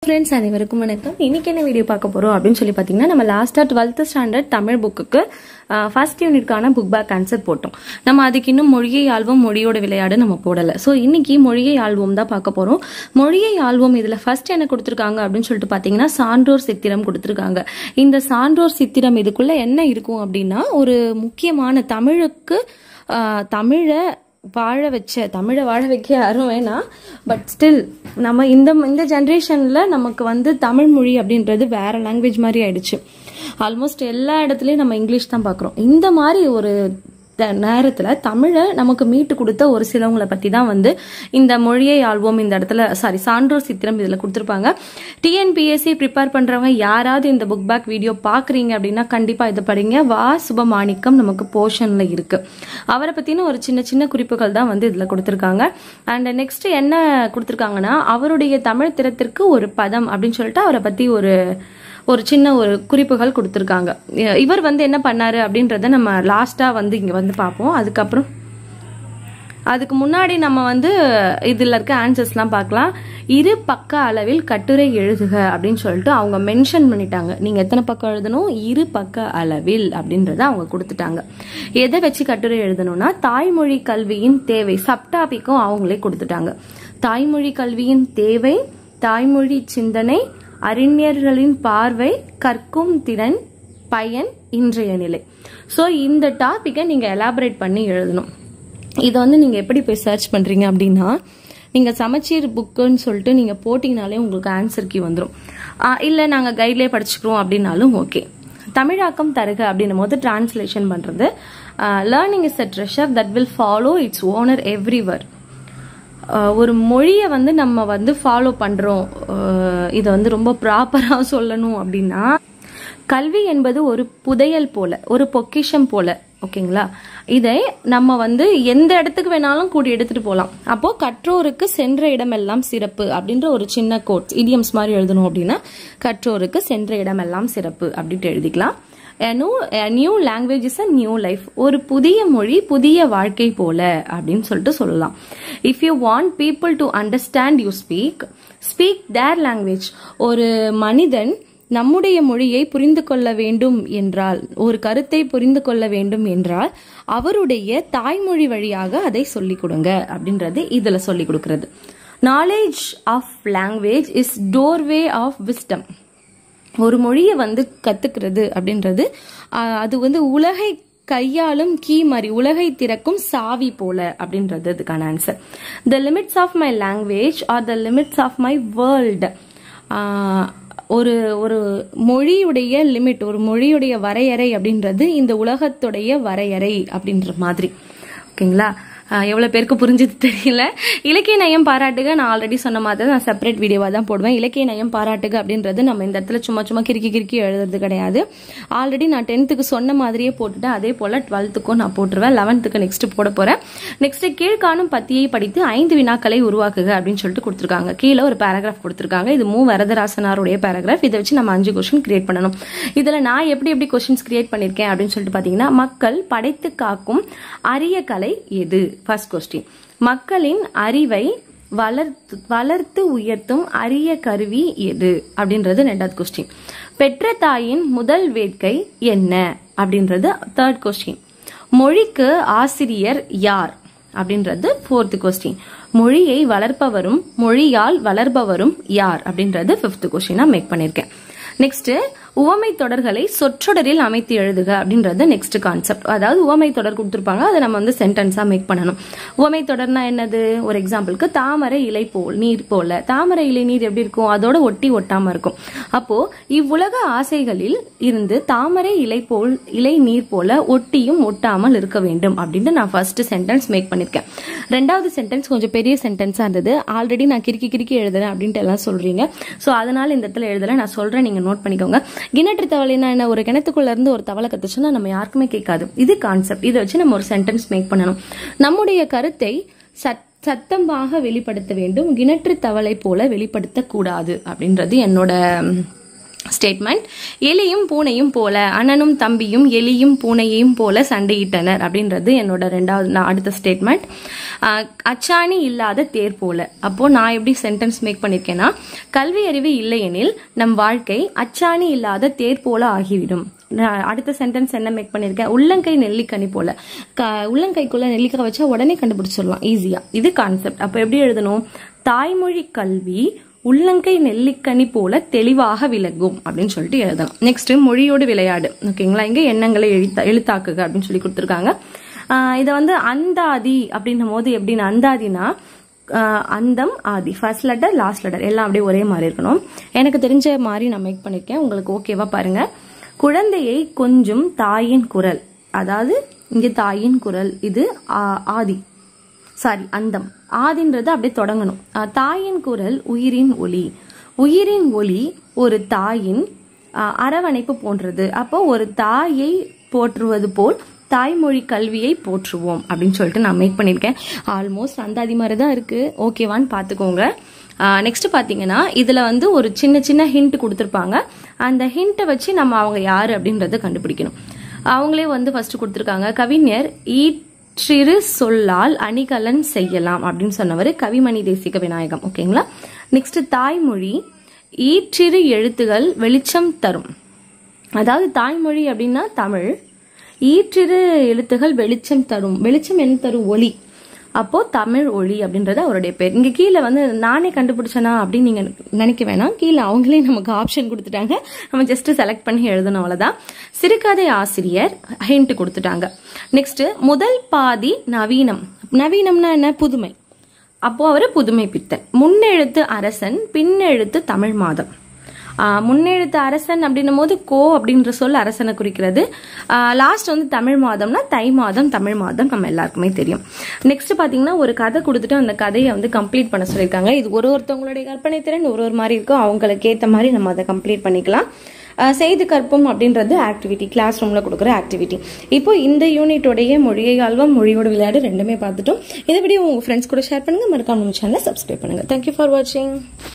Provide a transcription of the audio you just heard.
Friends அனைவருக்கும் வணக்கம். இன்னைக்கு என்ன வீடியோ பார்க்க போறோம் அப்படின்னு சொல்லி பார்த்தீங்கன்னா, நம்ம லாஸ்டா 12th ஸ்டாண்டர்ட் தமிழ் புக்குக்கு ஃபர்ஸ்ட் யூனிட்கான புக் பேக் ஆன்சர் போட்டோம். நம்ம அதுக்கு இன்னும் மொழியை ஆல்பம் மொழியோட விளையாடு நம்ம போடல. ஸோ இன்னைக்கு மொழியை ஆல்பம் தான் பார்க்க போறோம். மொழியை ஆல்பம் இதுல ஃபர்ஸ்ட் என்ன கொடுத்துருக்காங்க அப்படின்னு சொல்லிட்டு பார்த்தீங்கன்னா, சான்றோர் சித்திரம் கொடுத்துருக்காங்க. இந்த சான்றோர் சித்திரம் இதுக்குள்ள என்ன இருக்கும் அப்படின்னா, ஒரு முக்கியமான தமிழை வாழ வைக்க யாரும் வேணாம். பட் ஸ்டில் நம்ம இந்த ஜென்ரேஷன்ல நமக்கு தமிழ் மொழி அப்படின்றது வேற லாங்குவேஜ் மாதிரி ஆயிடுச்சு. ஆல்மோஸ்ட் எல்லா இடத்துலயும் நம்ம இங்கிலீஷ் தான் பாக்குறோம். இந்த மாதிரி ஒரு நேரத்துல தமிழை நமக்கு மீட்டு கொடுத்த ஒரு சிலவங்களை பத்தி தான் இந்த மொழியை ஆல்பம் இந்த இடத்துல சான்றோர் சித்திரம் இதுல கொடுத்துருப்பாங்க. டிஎன்பிஎஸ்சி ப்ரிப்பேர் பண்றவங்க யாராவது இந்த புக் பேக் வீடியோ பாக்குறீங்க அப்படின்னா கண்டிப்பா இதை படிங்க. வா சுபமாணிக்கம் நமக்கு போர்ஷன்ல இருக்கு. அவரை பத்தின ஒரு சின்ன சின்ன குறிப்புகள் தான் இதுல கொடுத்திருக்காங்க. அண்ட் நெக்ஸ்ட் என்ன கொடுத்திருக்காங்கன்னா, அவருடைய தமிழ் திறத்திற்கு ஒரு பதம் அப்படின்னு சொல்லிட்டு அவரை பத்தி ஒரு சின்ன ஒரு குறிப்புகள் கொடுத்திருக்காங்க. இவர் என்ன பண்ணாரு அப்படின்றத நம்ம லாஸ்டா இங்க பார்ப்போம். அதுக்கு முன்னாடி நம்ம இதுல இருக்க ஆன்சர்ஸ் எல்லாம் பார்க்கலாம். இரு பக்க அளவில் கட்டுரை எழுதுக அப்படின்னு சொல்லிட்டு அவங்க மென்ஷன் பண்ணிட்டாங்க. நீங்க எத்தனை பக்கம் எழுதணும்? இரு பக்க அளவில் அப்படின்றத அவங்க கொடுத்துட்டாங்க. எதை வச்சு கட்டுரை எழுதணும்னா, தாய்மொழி கல்வியின் தேவை சப்டாபிக்கும் அவங்களே கொடுத்துட்டாங்க. தாய்மொழி கல்வியின் தேவை, தாய்மொழி சிந்தனை, அறிஞர்களின் பார்வை, கற்கும் திறன், பயன், இன்றைய நிலை. சோ இந்த டாபிக்கை நீங்க எலாபரேட் பண்ணி எழுதணும். இதை நீங்க எப்படி போய் சர்ச் பண்றீங்க அப்படின்னா, நீங்க சமச்சீர் புக்குன்னு சொல்லிட்டு நீங்க போட்டீங்கனாலே உங்களுக்கு ஆன்சர் கீ வந்துடும். இல்ல நாங்க கைட்லயே படிச்சுக்கிறோம் அப்படின்னாலும் ஓகே. தமிழாக்கம் தருக அப்படின்னும் போது டிரான்ஸ்லேஷன் பண்றது, learning is a treasure that will follow its owner everywhere. ஒரு மொழியை நம்ம ஃபாலோ பண்றோம். இதை ரொம்ப ப்ராப்பரா சொல்லணும் அப்படின்னா, கல்வி என்பது ஒரு புதையல் போல, ஒரு பொக்கிஷம் போல. ஓகேங்களா? இதை நம்ம எந்த இடத்துக்கு வேணாலும் கூடி எடுத்துட்டு போலாம். அப்போ கற்றோருக்கு சென்ற இடமெல்லாம் சிறப்பு அப்படின்ற ஒரு சின்ன கோட் இடியம்ஸ் மாதிரி எழுதணும் அப்படின்னா, கற்றோருக்கு சென்ற இடமெல்லாம் சிறப்பு அப்படின்ட்டு எழுதிக்கலாம். A new language is a new life. ஒரு புதிய மொழி புதிய வாழ்க்கை போல அப்படின்னு சொல்லிட்டு சொல்லலாம். If you want people to understand you speak their language. ஒரு மனிதன் நம்முடைய மொழியை புரிந்து கொள்ள வேண்டும் என்றால், ஒரு கருத்தை புரிந்து கொள்ள வேண்டும் என்றால், அவருடைய தாய்மொழி வழியாக அதை சொல்லிக் கொடுங்க அப்படின்றது இதுல சொல்லிக் கொடுக்கிறது. Knowledge of language is doorway of wisdom. ஒரு மொழியை கத்துக்கிறது அப்படின்றது அது உலகை கையாளும் கீ மாதிரி, உலகை திறக்கும் சாவி போல அப்படின்றது அதுக்கான answer. The limits of my language are the limits of my world. ஒரு மொழியுடைய லிமிட், ஒரு மொழியுடைய வரையறை அப்படின்றது இந்த உலகத்துடைய வரையறை அப்படின்ற மாதிரி. ஓகேங்களா? எவ்வளவு பேருக்கு புரிஞ்சது தெரியல. இலக்கிய நயம் பாராட்டுக நான் ஆல்ரெடி சொன்ன மாதிரி நான் செப்பரேட் வீடியோவா தான் போடுவேன். இலக்கிய நயம் பாராட்டுக அப்படின்றது நம்ம இந்த இடத்துல சும்மா கிறுக்கி எழுதுறது கிடையாது. ஆல்ரெடி நான் 10th சொன்ன மாதிரியே போட்டுட்டேன். அதே போல 12th நான் போட்டுருவேன். 11th நெக்ஸ்ட் போட போறேன். நெக்ஸ்ட் கீழ்காணும் பத்தியை படித்து 5 வினாக்களை உருவாக்குக அப்படின்னு சொல்லிட்டு கொடுத்துருக்காங்க. கீழே ஒரு பேராகிராஃப் கொடுத்துருக்காங்க. இது வரதராசனாருடைய பேராகிராஃப். இதை வச்சு நம்ம 5 கொஸ்டின் கிரியேட் பண்ணணும். இதுல நான் எப்படி கொஸ்டின்ஸ் கிரியேட் பண்ணிருக்கேன் அப்படின்னு சொல்லிட்டு பாத்தீங்கன்னா, மக்கள் படைத்து காக்கும் அரிய கலை எது? First question. மக்களின் அறிவை வளர்த்து உயர்த்தும் அரிய கருவி எது அப்படின்றது 2வது கொஸ்டின். பெற்ற தாயின் முதல் வேட்கை என்ன அப்படின்றது 3rd கொஸ்டின். மொழிக்கு ஆசிரியர் யார் அப்படின்றது 4th கொஸ்டின். மொழியை வளர்ப்பவரும் மொழியால் வளர்பவரும் யார் அப்படின்றது 5th கொஸ்டினா மேக் பண்ணிருக்கேன். நெக்ஸ்ட், உவமை தொடர்களை சொற்றொடரில் அமைத்து எழுதுக அப்படின்றது நெக்ஸ்ட் கான்செப்ட். அதாவது உவமை தொடர் கொடுத்திருப்பாங்க, அதை நம்ம சென்டென்ஸா மேக் பண்ணணும். உவமை தொடர்னா என்னது? ஒரு எக்ஸாம்பிளுக்கு, தாமரை இலை போல் நீர் போல. தாமரை இலை நீர் எப்படி இருக்கும்? அதோட ஒட்டாம இருக்கும். அப்போ இவ்வுலக ஆசைகளில் இருந்து தாமரை இலை நீர் போல ஒட்டியும் ஒட்டாமல் இருக்க வேண்டும் அப்படின்னு நான் ஃபர்ஸ்ட் சென்டென்ஸ் மேக் பண்ணிருக்கேன். 2வது சென்டென்ஸ் கொஞ்சம் பெரிய சென்டென்ஸா இருந்தது. ஆல்ரெடி நான் கிறுக்கி எழுதுறேன் அப்படின்ட்டு எல்லாம் சொல்றீங்க. சோ அதனால இந்த இடத்துல எழுதல, நான் சொல்றேன், நீங்க நோட் பண்ணிக்கோங்க. கிணற்று தவளைனா என்ன? ஒரு கிணத்துக்குள்ள இருந்து ஒரு தவளை கத்துச்சுன்னா நம்ம யாருக்குமே கேட்காது. இது கான்செப்ட். இதை வச்சு நம்ம ஒரு சென்டென்ஸ் மேக் பண்ணணும். நம்முடைய கருத்தை சத்தமாக வெளிப்படுத்த வேண்டும், கிணற்று தவளை போல வெளிப்படுத்த கூடாது அப்படின்றது என்னோட ஸ்டேட்மெண்ட். எலியும் பூனையும் போல, அண்ணனும் தம்பியும் எலியும் பூனையையும் போல சண்டையிட்டனர் அப்படின்றது என்னோட அடுத்த ஸ்டேட்மெண்ட். அச்சாணி இல்லாத தேர் போல. அப்போ நான் எப்படி சென்டென்ஸ் மேக் பண்ணிருக்கேன்னா, கல்வி அறிவு இல்லையெனில் நம் வாழ்க்கை அச்சாணி இல்லாத தேர் போல ஆகிவிடும். அடுத்த சென்டென்ஸ் என்ன மேக் பண்ணிருக்கேன், உள்ளங்கை நெல்லிக்கனி போல. உள்ளங்கைக்குள்ள நெல்லிக்காய் வச்சா உடனே கண்டுபிடிச்சிடலாம் ஈஸியா. இது கான்செப்ட். அப்ப எப்படி எழுதணும், தாய்மொழி கல்வி உள்ளங்கை நெல்லிக்கனி போல தெளிவாக விளங்கும் அப்படின்னு சொல்லிட்டு எழுதலாம். நெக்ஸ்ட் மொழியோடு விளையாடு. ஓகேங்களா, இங்க எண்ணங்களை எழுத்தாக்குக அப்படின்னு சொல்லி கொடுத்துருக்காங்க. இதை வந்து அந்தாதி அப்படின்னும் போது எப்படின்னா, அந்தாதினா அந்தம் ஆதி, ஃபர்ஸ்ட் லெட்டர் லாஸ்ட் லெட்டர் எல்லாம் அப்படியே ஒரே மாதிரி இருக்கணும். எனக்கு தெரிஞ்ச மாதிரி நான் மேக் பண்ணிருக்கேன், உங்களுக்கு ஓகேவா பாருங்க. குழந்தையை கொஞ்சம் தாயின் குரல், அதாவது இங்க தாயின் குரல், இது ஆதி, சாரி அந்தம். ஆதின்றது அப்படியே தொடங்கணும். தாயின் குரல் உயிரின் ஒளி, உயிரின் ஒளி ஒரு தாயின் அரவணைப்பு போன்றது. அப்போ ஒரு தாயை போற்றுவது போல் தாய்மொழி கல்வியை போற்றுவோம் அப்படின்னு சொல்லிட்டு நான் மேக் பண்ணிருக்கேன். ஆல்மோஸ்ட் அந்தாதி மாதிரி தான் இருக்கு, ஓகேவான்னு பாத்துக்கோங்க. நெக்ஸ்ட் பாத்தீங்கன்னா இதுல வந்து ஒரு சின்ன சின்ன ஹிண்ட் கொடுத்துருப்பாங்க. அந்த ஹிண்ட்டை வச்சு நம்ம அவங்க யாரு அப்படின்றத கண்டுபிடிக்கணும். அவங்களே வந்து ஃபர்ஸ்ட் கொடுத்துருக்காங்க, கவிஞர் சிறு சொல்லால் அணிகலன் செய்யலாம் அப்படின்னு சொன்னவர் கவிமணி தேசிக விநாயகம். ஓகேங்களா. நெக்ஸ்ட் தாய்மொழி ஈற்றிரு எழுத்துகள் வெளிச்சம் தரும். அதாவது தாய்மொழி அப்படின்னா தமிழ், ஈற்றிரு எழுத்துகள் வெளிச்சம் தரும். வெளிச்சம் என்ன தரும், ஒளி. அப்போ தமிழ் ஒளி அப்படின்றது அவருடைய பேர். இங்க கீழே வந்து நானே கண்டுபிடிச்சனா அப்படின்னு நீங்க நினைக்க வேணாம், கீழே அவங்களே நமக்கு ஆப்ஷன் கொடுத்துட்டாங்க, நம்ம ஜஸ்ட் செலக்ட் பண்ணி எழுதணும், அவ்வளவுதான். சிறுகதை ஆசிரியர் ஹிண்ட் கொடுத்துட்டாங்க. நெக்ஸ்ட் முதல் பாதி நவீனம். நவீனம்னா என்ன, புதுமை. அப்போ அவரு புதுமை பித்தன். முன்னெழுத்து அரசன், பின்னெழுத்து தமிழ் மாதம். முன்னெழுத்து அரசன் அப்படின்னும் போது கோ அப்படின்ற சொல் அரசனை குறிக்கிறது. லாஸ்ட் வந்து தமிழ் மாதம்னா தை மாதம், தமிழ் மாதம் நம்ம எல்லாருக்குமே தெரியும். நெக்ஸ்ட் பாத்தீங்கன்னா ஒரு கதை கொடுத்துட்டு அந்த கதையை வந்து கம்ப்ளீட் பண்ண சொல்லியிருக்காங்க. இது ஒருத்தவங்களுடைய கற்பனை திறன் ஒரு மாதிரி இருக்கும், அவங்களுக்கு ஏற்ற மாதிரி நம்ம அதை கம்ப்ளீட் பண்ணிக்கலாம். செய்து கற்போம் அப்படின்றது ஆக்டிவிட்டி, கிளாஸ் ரூம்ல கொடுக்குற ஆக்டிவிட்டி. இப்போ இந்த யூனிட்டோடைய மொழியை ஆல்வம், மொழியோட விளையாடு ரெண்டுமே பார்த்துட்டோம். இதை வீடியோ உங்க ஃப்ரெண்ட்ஸ் கூட ஷேர் பண்ணுங்க, மறக்காம நம்ம சேனலை சப்ஸ்கிரைப் பண்ணுங்க. தேங்க்யூ ஃபார் வாட்சிங்.